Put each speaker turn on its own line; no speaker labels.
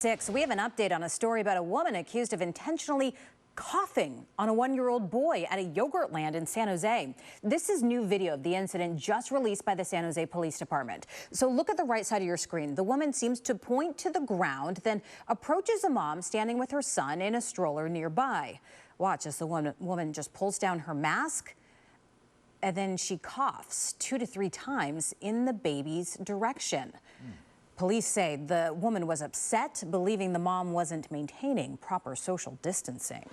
6. We have an update on a story about a woman accused of intentionally coughing on a 1-year-old boy at a Yogurtland in San Jose. This is new video of the incident just released by the San Jose Police Department. So look at the right side of your screen. The woman seems to point to the ground, then approaches a mom standing with her son in a stroller nearby. Watch as the woman just pulls down her mask, and then she coughs 2 to 3 times in the baby's direction. Police say the woman was upset, believing the mom wasn't maintaining proper social distancing.